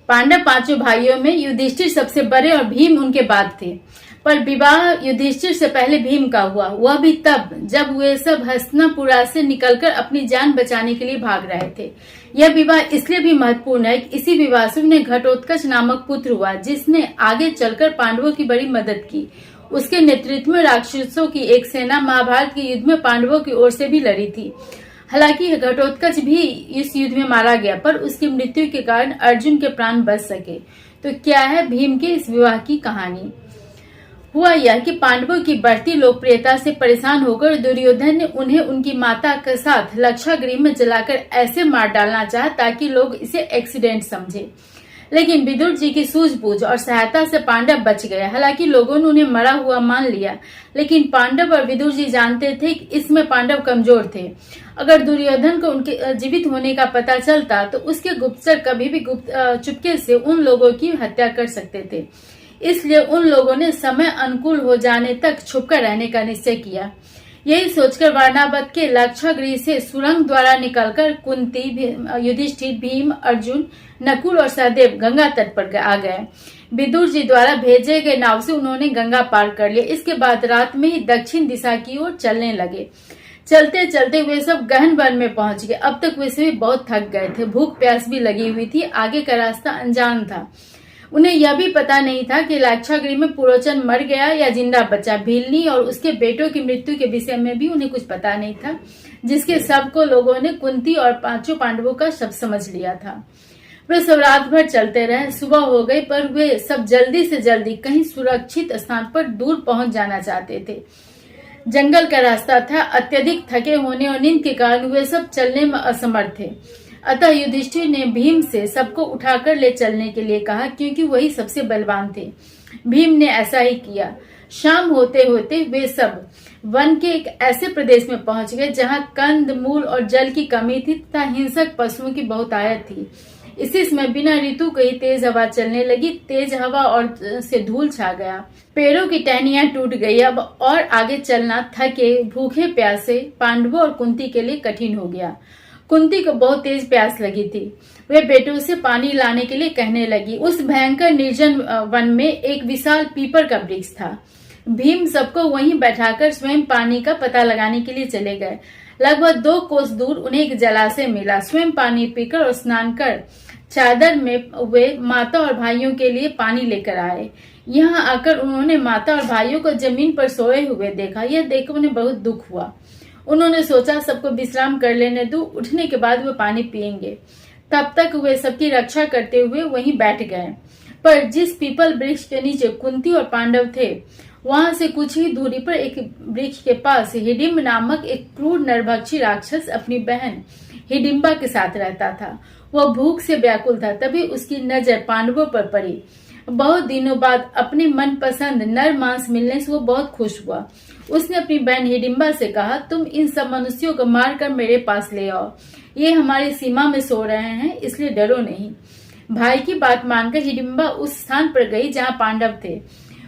पांडव पांचों भाइयों में युधिष्ठिर सबसे बड़े और भीम उनके बाद थे। पर विवाह युधिष्ठिर से पहले भीम का हुआ, वह भी तब जब वे सब हस्तिनापुर से निकलकर अपनी जान बचाने के लिए भाग रहे थे। यह विवाह इसलिए भी महत्वपूर्ण है कि इसी विवाह से उन्हें घटोत्कच नामक पुत्र हुआ, जिसने आगे चलकर पांडवों की बड़ी मदद की। उसके नेतृत्व में राक्षसों की एक सेना महाभारत के युद्ध में पांडवों की ओर से भी लड़ी थी। हालांकि घटोत्कच भी इस युद्ध में मारा गया, पर उसकी मृत्यु के कारण अर्जुन के प्राण बच सके। तो क्या है भीम के इस विवाह की कहानी? हुआ यह कि पांडवों की बढ़ती लोकप्रियता से परेशान होकर दुर्योधन ने उन्हें उनकी माता के साथ लक्षागृह में जलाकर ऐसे मार डालना चाहा ताकि लोग इसे एक्सीडेंट समझे। लेकिन विदुर जी की सूझबूझ और सहायता से पांडव बच गए। हालांकि लोगों ने उन्हें मरा हुआ मान लिया, लेकिन पांडव और विदुर जी जानते थे कि इसमें पांडव कमजोर थे। अगर दुर्योधन को उनके जीवित होने का पता चलता तो उसके गुप्तचर कभी भी चुपके से उन लोगों की हत्या कर सकते थे। इसलिए उन लोगों ने समय अनुकूल हो जाने तक छुपकर रहने का निश्चय किया। यही सोचकर वारणावत के लक्षागृह से सुरंग द्वारा निकलकर कुंती, युधिष्ठिर, भीम, अर्जुन, नकुल और सहदेव गंगा तट पर आ गए। विदुर जी द्वारा भेजे गए नाव से उन्होंने गंगा पार कर लिया। इसके बाद रात में ही दक्षिण दिशा की ओर चलने लगे। चलते चलते वे सब गहन वन में पहुंच गए। अब तक वे सभी बहुत थक गए थे, भूख प्यास भी लगी हुई थी। आगे का रास्ता अनजान था। उन्हें यह भी पता नहीं था कि लक्षागृह में पुरोचन मर गया या जिंदा बचा। भीलनी और उसके बेटों की मृत्यु के विषय में भी उन्हें कुछ पता नहीं था, जिसके सबको लोगों ने कुंती और पांचों पांडवों का शब्द समझ लिया था। वे सब रात भर चलते रहे। सुबह हो गई, पर वे सब जल्दी से जल्दी कहीं सुरक्षित स्थान पर दूर पहुंच जाना चाहते थे। जंगल का रास्ता था। अत्यधिक थके होने और नींद के कारण वे सब चलने में असमर्थ थे। अतः युधिष्ठिर ने भीम से सबको उठाकर ले चलने के लिए कहा, क्योंकि वही सबसे बलवान थे। भीम ने ऐसा ही किया। शाम होते होते वे सब वन के एक ऐसे प्रदेश में पहुंच गए जहां कंद मूल और जल की कमी थी तथा हिंसक पशुओं की बहुतायत थी। इसी समय बिना ऋतु के ही तेज हवा चलने लगी। तेज हवा और से धूल छा गया। पेड़ों की टहनियां टूट गई। अब और आगे चलना थके भूखे प्यासे पांडवों और कुंती के लिए कठिन हो गया। कुंती को बहुत तेज प्यास लगी थी। वे बेटों से पानी लाने के लिए कहने लगी। उस भयंकर निर्जन वन में एक विशाल पीपल का वृक्ष था। भीम सबको वहीं बैठाकर स्वयं पानी का पता लगाने के लिए चले गए। लगभग 2 कोस दूर उन्हें एक जलाशय मिला। स्वयं पानी पीकर और स्नान कर चादर में वे माता और भाइयों के लिए पानी लेकर आए। यहाँ आकर उन्होंने माता और भाइयों को जमीन पर सोए हुए देखा। यह देखकर उन्हें बहुत दुख हुआ। उन्होंने सोचा सबको विश्राम कर लेने दूं, उठने के बाद वे पानी पिएंगे। तब तक वे सबकी रक्षा करते हुए वहीं बैठ गए। पर जिस पीपल वृक्ष के नीचे कुंती और पांडव थे, वहां से कुछ ही दूरी पर एक वृक्ष के पास हिडिंब नामक एक क्रूर नरभक्षी राक्षस अपनी बहन हिडिंबा के साथ रहता था। वह भूख से व्याकुल था। तभी उसकी नजर पांडवों पर पड़ी। बहुत दिनों बाद अपने मनपसंद नर मांस मिलने से वो बहुत खुश हुआ। उसने अपनी बहन हिडिंबा से कहा, तुम इन सब मनुष्यों को मारकर मेरे पास ले आओ। ये हमारी सीमा में सो रहे हैं, इसलिए डरो नहीं। भाई की बात मानकर हिडिंबा उस स्थान पर गई जहाँ पांडव थे।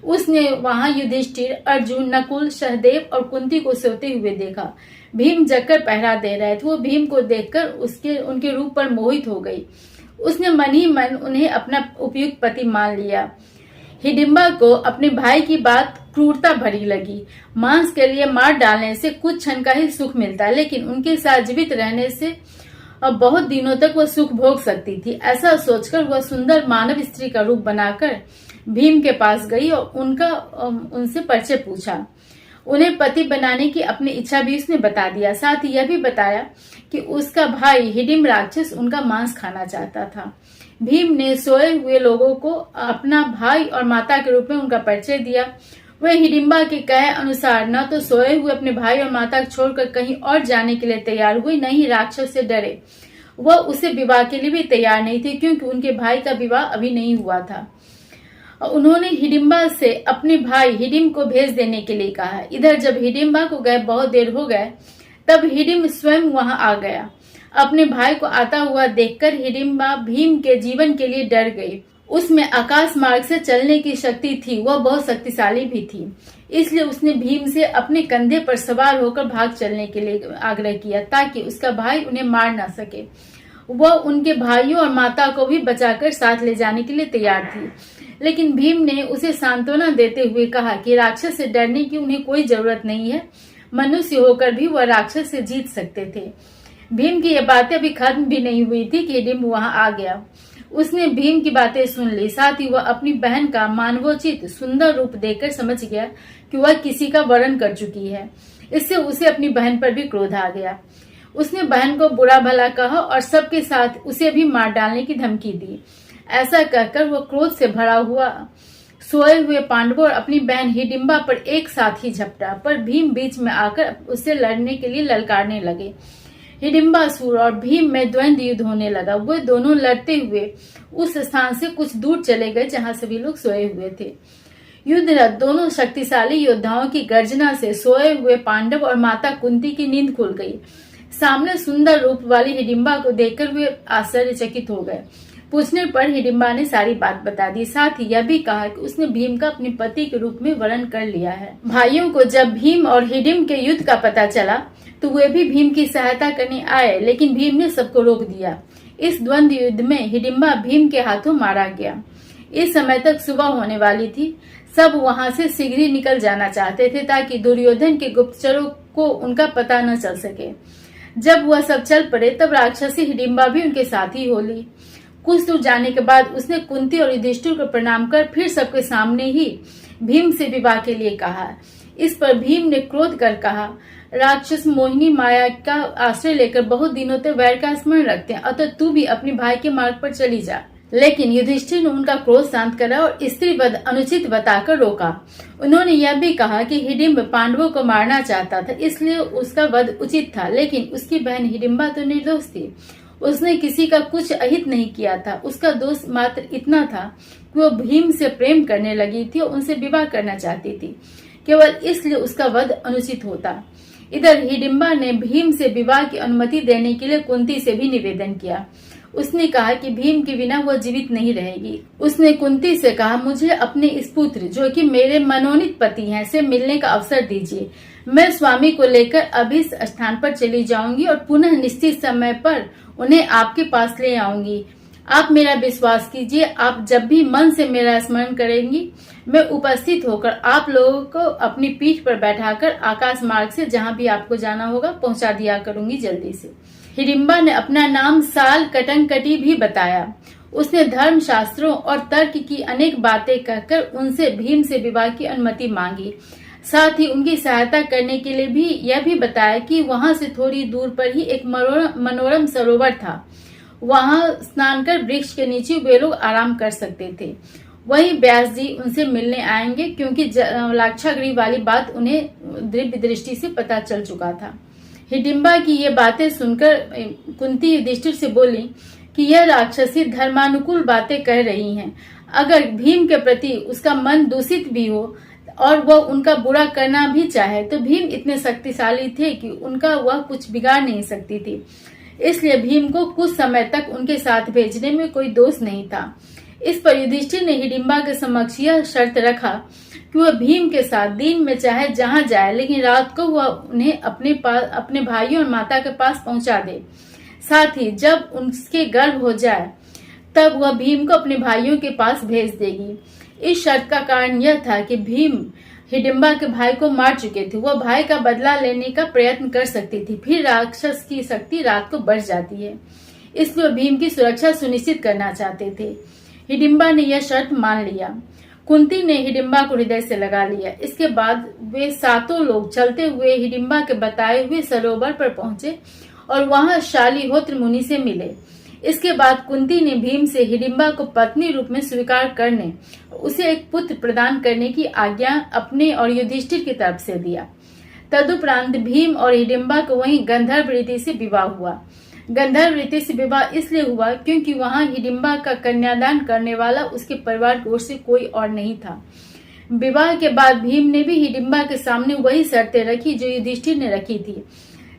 उसने वहां युधिष्ठिर, अर्जुन, नकुल, सहदेव और कुंती को सोते हुए देखा। भीम जगकर पहरा दे रहे थे। वो भीम को देखकर उनके रूप पर मोहित हो गई। उसने मन ही मन उन्हें अपना उपयुक्त पति मान लिया। हिडिंबा को अपने भाई की बात क्रूरता भरी लगी। मांस के लिए मार डालने से कुछ क्षण का ही सुख मिलता है, लेकिन उनके साथ जीवित रहने से अब बहुत दिनों तक वह सुख भोग सकती थी। ऐसा सोचकर वह सुंदर मानव स्त्री का रूप बनाकर भीम के पास गई और उनसे परिचय पूछा। उन्हें पति बनाने की अपनी इच्छा भी उसने बता दिया। साथ ही यह भी बताया कि उसका भाई हिडिंब राक्षस उनका मांस खाना चाहता था। भीम ने सोए हुए लोगों को अपना भाई और माता के रूप में उनका परिचय दिया। वह हिडिंबा के कहे अनुसार न तो सोए हुए अपने भाई और माता को छोड़कर कहीं और जाने के लिए तैयार हुई, न ही राक्षस से डरे। वह उसे विवाह के लिए भी तैयार नहीं थी, क्योंकि उनके भाई का विवाह अभी नहीं हुआ था। उन्होंने हिडिंबा से अपने भाई हिडिंब को भेज देने के लिए कहा। इधर जब हिडिंबा को गए बहुत देर हो गए, तब हिडिंब स्वयं वहां आ गया। अपने भाई को आता हुआ देखकर हिडिंबा भीम के जीवन के लिए डर गई। उसमें आकाश मार्ग से चलने की शक्ति थी। वह बहुत शक्तिशाली भी थी। इसलिए उसने भीम से अपने कंधे पर सवार होकर भाग चलने के लिए आग्रह किया, ताकि उसका भाई उन्हें मार ना सके। वह उनके भाइयों और माता को भी बचाकर साथ ले जाने के लिए तैयार थी। लेकिन भीम ने उसे सांत्वना देते हुए कहा कि राक्षस से डरने की उन्हें कोई जरूरत नहीं है, मनुष्य होकर भी वह राक्षस से जीत सकते थे। भीम की ये बातें अभी खत्म भी नहीं हुई थी कि हिडिंब वहां आ गया। उसने भीम की बातें सुन ली, साथ ही वह अपनी बहन का मानवोचित सुंदर रूप देखकर समझ गया कि वह किसी का वरण कर चुकी है। इससे उसे अपनी बहन पर भी क्रोध आ गया। उसने बहन को बुरा भला कहा और सबके साथ उसे भी मार डालने की धमकी दी। ऐसा कहकर वह क्रोध से भरा हुआ सोए हुए पांडवों और अपनी बहन हिडिंबा पर एक साथ ही झपटा, पर भीम बीच में आकर उससे लड़ने के लिए ललकारने लगे। हिडिंबासुर और भीम में द्वंद्व युद्ध होने लगा। वे दोनों लड़ते हुए उस स्थान से कुछ दूर चले गए जहां सभी लोग सोए हुए थे। युद्धरत दोनों शक्तिशाली योद्धाओं की गर्जना से सोए हुए पांडव और माता कुंती की नींद खुल गई। सामने सुंदर रूप वाली हिडिंबा को देखकर वे आश्चर्यचकित हो गए। पूछने पर हिडिंबा ने सारी बात बता दी, साथ ही यह भी कहा कि उसने भीम का अपने पति के रूप में वरण कर लिया है। भाइयों को जब भीम और हिडिंब के युद्ध का पता चला तो वे भी भीम की सहायता करने आए, लेकिन भीम ने सबको रोक दिया। इस द्वंद्व युद्ध में हिडिंबा भीम के हाथों मारा गया। इस समय तक सुबह होने वाली थी। सब वहां से शीघ्र ही निकल जाना चाहते थे ताकि दुर्योधन के गुप्तचरों को उनका पता न चल सके। जब वह सब चल पड़े तब राक्षसी हिडिंबा भी उनके साथ ही हो ली। कुछ दूर जाने के बाद उसने कुंती और युधिष्ठिर को प्रणाम कर फिर सबके सामने ही भीम से विवाह के लिए कहा। इस पर भीम ने क्रोध कर कहा, राक्षस मोहिनी माया का आश्रय लेकर बहुत दिनों तक वैर का स्मरण रखते हैं, अतः तू भी अपने भाई के मार्ग पर चली जा। लेकिन युधिष्ठिर ने उनका क्रोध शांत करा और स्त्री वध अनुचित बताकर रोका। उन्होंने यह भी कहा कि हिडिंब पांडवों को मारना चाहता था, इसलिए उसका वध उचित था, लेकिन उसकी बहन हिडिंबा तो निर्दोष थी। उसने किसी का कुछ अहित नहीं किया था। उसका दोष मात्र इतना था कि वो भीम से प्रेम करने लगी थी और उनसे विवाह करना चाहती थी, केवल इसलिए उसका वध अनुचित होता। इधर हिडिंबा ने भीम से विवाह की अनुमति देने के लिए कुंती से भी निवेदन किया। उसने कहा कि भीम के बिना वह जीवित नहीं रहेगी। उसने कुंती से कहा, मुझे अपने इस पुत्र जो कि मेरे मनोनीत पति हैं से मिलने का अवसर दीजिए। मैं स्वामी को लेकर अभी इस स्थान पर चली जाऊंगी और पुनः निश्चित समय पर उन्हें आपके पास ले आऊंगी। आप मेरा विश्वास कीजिए, आप जब भी मन से मेरा स्मरण करेंगी, मैं उपस्थित होकर आप लोगों को अपनी पीठ पर बैठाकर आकाश मार्ग से जहाँ भी आपको जाना होगा पहुँचा दिया करूंगी जल्दी से। हिडिंबा ने अपना नाम साल कटंकटी भी बताया। उसने धर्म शास्त्रों और तर्क की अनेक बातें कहकर उनसे भीम से विवाह की अनुमति मांगी। साथ ही उनकी सहायता करने के लिए भी यह भी बताया कि वहां से थोड़ी दूर पर ही एक मनोरम सरोवर था। वहां स्नान कर वृक्ष के नीचे वे लोग आराम कर सकते थे। वहीं व्यास जी उनसे मिलने आएंगे, क्योंकि लाक्षागृह वाली बात उन्हें दिव्य दृष्टि से पता चल चुका था। हिडिंबा की ये बातें सुनकर कुंती युधिष्ठिर से बोली कि यह राक्षसी धर्मानुकूल बातें कह रही हैं। अगर भीम के प्रति उसका मन दूषित भी हो और वह उनका बुरा करना भी चाहे तो भीम इतने शक्तिशाली थे कि उनका वह कुछ बिगाड़ नहीं सकती थी। इसलिए भीम को कुछ समय तक उनके साथ भेजने में कोई दोष नहीं था। इस पर युधिष्ठिर ने हिडिंबा के समक्ष यह शर्त रखा कि वह भीम के साथ दिन में चाहे जहां जाए, लेकिन रात को वह उन्हें अपने भाइयों और माता के पास पहुंचा दे। साथ ही जब उनके गर्भ हो जाए तब वह भीम को अपने भाइयों के पास भेज देगी। इस शर्त का कारण यह था कि भीम हिडिंबा के भाई को मार चुके थे। वह भाई का बदला लेने का प्रयत्न कर सकती थी, फिर राक्षस की शक्ति रात को बढ़ जाती है, इसलिए भीम की सुरक्षा सुनिश्चित करना चाहते थे। हिडिंबा ने यह शर्त मान लिया। कुंती ने हिडिंबा को हृदय से लगा लिया। इसके बाद वे सातों लोग चलते हुए हिडिंबा के बताए हुए सरोवर पर पहुंचे और वहां शालिहोत्र मुनि से मिले। इसके बाद कुंती ने भीम से हिडिंबा को पत्नी रूप में स्वीकार करने, उसे एक पुत्र प्रदान करने की आज्ञा अपने और युधिष्ठिर की तरफ से दिया। तदुपरांत भीम और हिडिंबा को वहीं गंधर्व रीति से विवाह हुआ। गंधर्व रीति से विवाह इसलिए हुआ क्योंकि वहां हिडिंबा का कन्यादान करने वाला उसके परिवार की ओर से कोई और नहीं था। विवाह के बाद भीम ने भी हिडिंबा के सामने वही शर्तें रखी जो युधिष्ठिर ने रखी थी।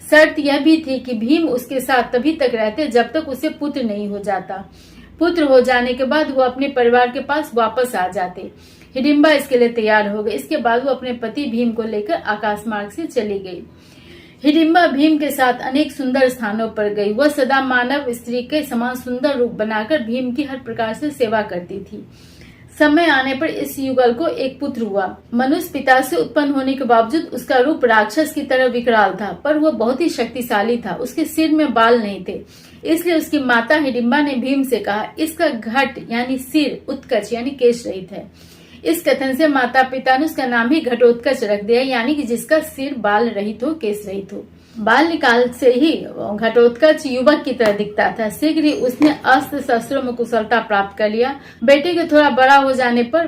शर्त यह भी थी कि भीम उसके साथ तभी तक रहते जब तक उसे पुत्र नहीं हो जाता। पुत्र हो जाने के बाद वो अपने परिवार के पास वापस आ जाते। हिडिंबा इसके लिए तैयार हो गई। इसके बाद वो अपने पति भीम को लेकर आकाश मार्ग से चली गई। हिडिंबा भीम के साथ अनेक सुंदर स्थानों पर गई। वह सदा मानव स्त्री के समान सुंदर रूप बनाकर भीम की हर प्रकार से सेवा करती थी। समय आने पर इस युगल को एक पुत्र हुआ। मनुष्य पिता से उत्पन्न होने के बावजूद उसका रूप राक्षस की तरह विकराल था, पर वह बहुत ही शक्तिशाली था। उसके सिर में बाल नहीं थे, इसलिए उसकी माता हिडिंबा ने भीम से कहा, इसका घट यानी सिर उत्कच यानी केश रहित है। इस कथन से माता पिता ने उसका नाम ही घटोत्कच रख दिया, यानी कि जिसका सिर बाल रहित हो, केश रहित हो। बाल निकाल से ही घटोत्कच युवक की तरह दिखता था। शीघ्र ही उसने अस्त्र शस्त्रों में कुशलता प्राप्त कर लिया। बेटे के थोड़ा बड़ा हो जाने पर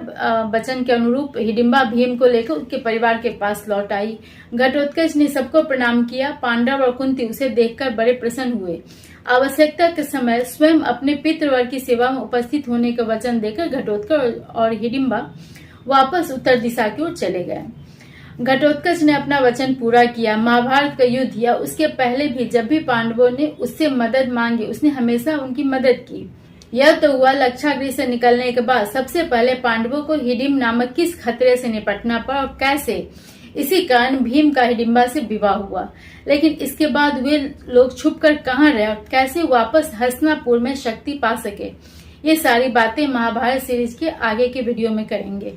वचन के अनुरूप हिडिंबा भीम को लेकर उसके परिवार के पास लौट आई। घटोत्कच ने सबको प्रणाम किया। पांडव और कुंती उसे देखकर बड़े प्रसन्न हुए। आवश्यकता के समय स्वयं अपने पितृवर्ग की सेवा में उपस्थित होने का वचन देकर घटोत्कच और हिडिंबा वापस उत्तर दिशा की ओर चले गए। घटोत्कच ने अपना वचन पूरा किया। महाभारत का युद्ध या उसके पहले भी जब भी पांडवों ने उससे मदद मांगी, उसने हमेशा उनकी मदद की। यह तो हुआ लक्षागृह से निकलने के बाद। सबसे पहले पांडवों को हिडिंब नामक किस खतरे से निपटना पड़ा और कैसे, इसी कारण भीम का हिडिंबा से विवाह हुआ। लेकिन इसके बाद वे लोग छुपकर कहाँ रहे और कैसे वापस हस्तिनापुर में शक्ति पा सके, ये सारी बातें महाभारत सीरीज के आगे के वीडियो में करेंगे।